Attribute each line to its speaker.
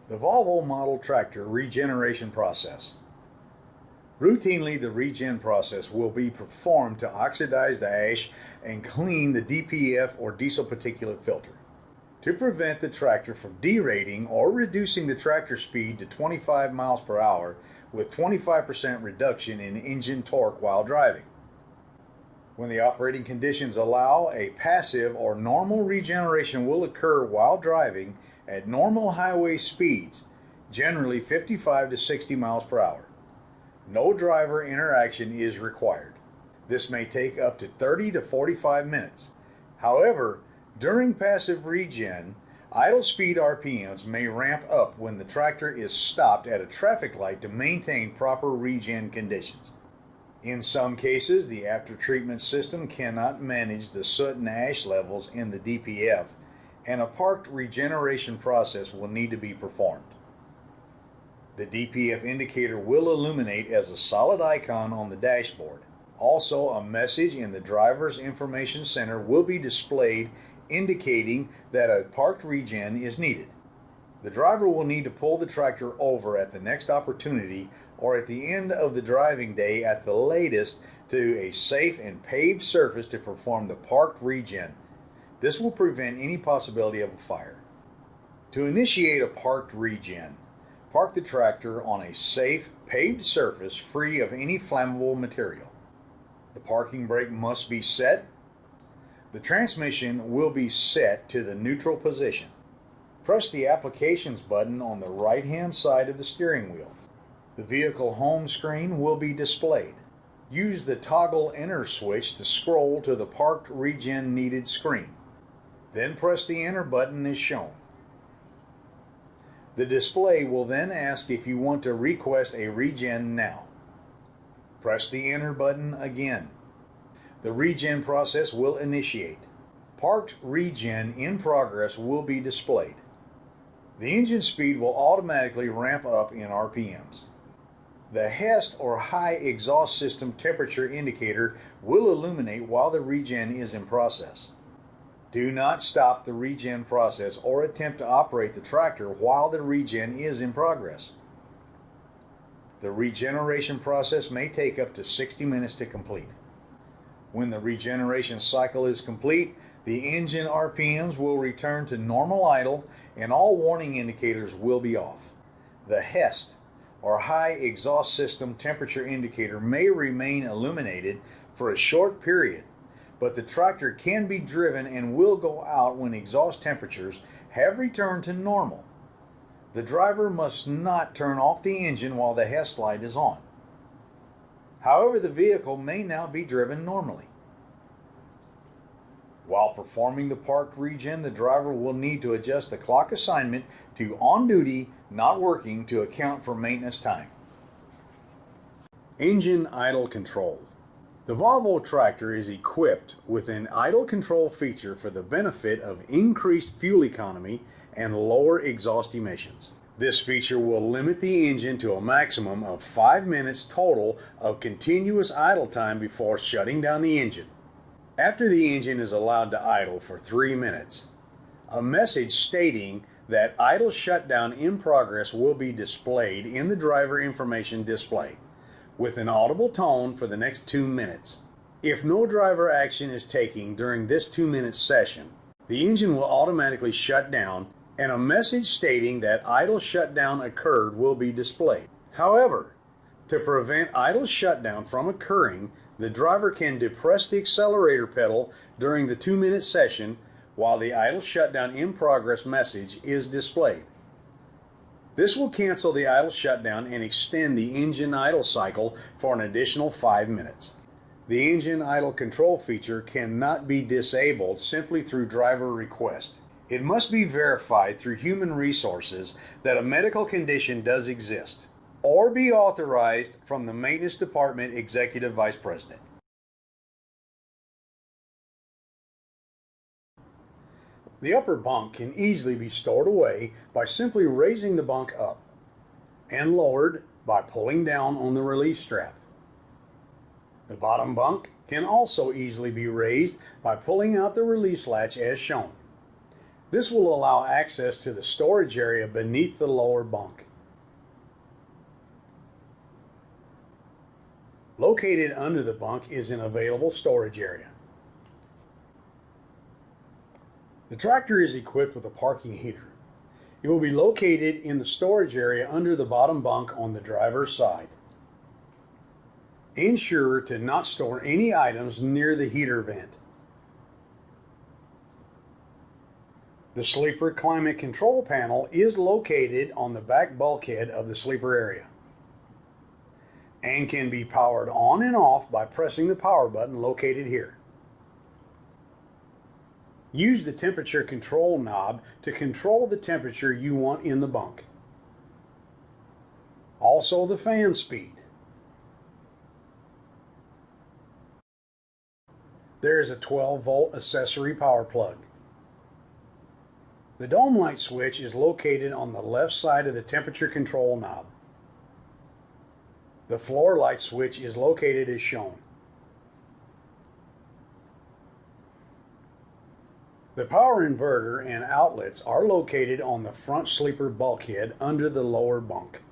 Speaker 1: The Volvo model tractor regeneration process. Routinely, the regen process will be performed to oxidize the ash and clean the DPF or diesel particulate filter. To prevent the tractor from derating or reducing the tractor speed to 25 miles per hour with 25% reduction in engine torque while driving. When the operating conditions allow, a passive or normal regeneration will occur while driving at normal highway speeds, generally 55 to 60 miles per hour. No driver interaction is required. This may take up to 30 to 45 minutes. However, during passive regen, idle speed RPMs may ramp up when the tractor is stopped at a traffic light to maintain proper regen conditions. In some cases, the after-treatment system cannot manage the soot and ash levels in the DPF, and a parked regeneration process will need to be performed. The DPF indicator will illuminate as a solid icon on the dashboard. Also, a message in the driver's information center will be displayed indicating that a parked regen is needed. The driver will need to pull the tractor over at the next opportunity or at the end of the driving day at the latest to a safe and paved surface to perform the parked regen. This will prevent any possibility of a fire. To initiate a parked regen, park the tractor on a safe, paved surface free of any flammable material. The parking brake must be set. The transmission will be set to the neutral position. Press the Applications button on the right-hand side of the steering wheel. The vehicle home screen will be displayed. Use the toggle enter switch to scroll to the parked regen needed screen. Then press the enter button as shown. The display will then ask if you want to request a regen now. Press the enter button again. The regen process will initiate. Parked regen in progress will be displayed. The engine speed will automatically ramp up in RPMs. The HEST or High Exhaust System Temperature indicator will illuminate while the regen is in process. Do not stop the regen process or attempt to operate the tractor while the regen is in progress. The regeneration process may take up to 60 minutes to complete. When the regeneration cycle is complete, the engine RPMs will return to normal idle and all warning indicators will be off. The HEST or High Exhaust System Temperature indicator may remain illuminated for a short period, but the tractor can be driven and will go out when exhaust temperatures have returned to normal. The driver must not turn off the engine while the HEST light is on. However, the vehicle may now be driven normally. While performing the parked regen, the driver will need to adjust the clock assignment to on duty, not working, to account for maintenance time. Engine idle control. The Volvo tractor is equipped with an idle control feature for the benefit of increased fuel economy and lower exhaust emissions. This feature will limit the engine to a maximum of 5 minutes total of continuous idle time before shutting down the engine. After the engine is allowed to idle for 3 minutes, a message stating that idle shutdown in progress will be displayed in the driver information display, with an audible tone for the next 2 minutes. If no driver action is taken during this 2-minute session, the engine will automatically shut down and a message stating that idle shutdown occurred will be displayed. However, to prevent idle shutdown from occurring, the driver can depress the accelerator pedal during the 2-minute session while the idle shutdown in progress message is displayed. This will cancel the idle shutdown and extend the engine idle cycle for an additional 5 minutes. The engine idle control feature cannot be disabled simply through driver request. It must be verified through human resources that a medical condition does exist, or be authorized from the Maintenance Department Executive Vice President. The upper bunk can easily be stored away by simply raising the bunk up, and lowered by pulling down on the release strap. The bottom bunk can also easily be raised by pulling out the release latch as shown. This will allow access to the storage area beneath the lower bunk. Located under the bunk is an available storage area. The tractor is equipped with a parking heater. It will be located in the storage area under the bottom bunk on the driver's side. Ensure to not store any items near the heater vent. The sleeper climate control panel is located on the back bulkhead of the sleeper area and can be powered on and off by pressing the power button located here. Use the temperature control knob to control the temperature you want in the bunk. Also the fan speed. There is a 12-volt accessory power plug. The dome light switch is located on the left side of the temperature control knob. The floor light switch is located as shown. The power inverter and outlets are located on the front sleeper bulkhead under the lower bunk.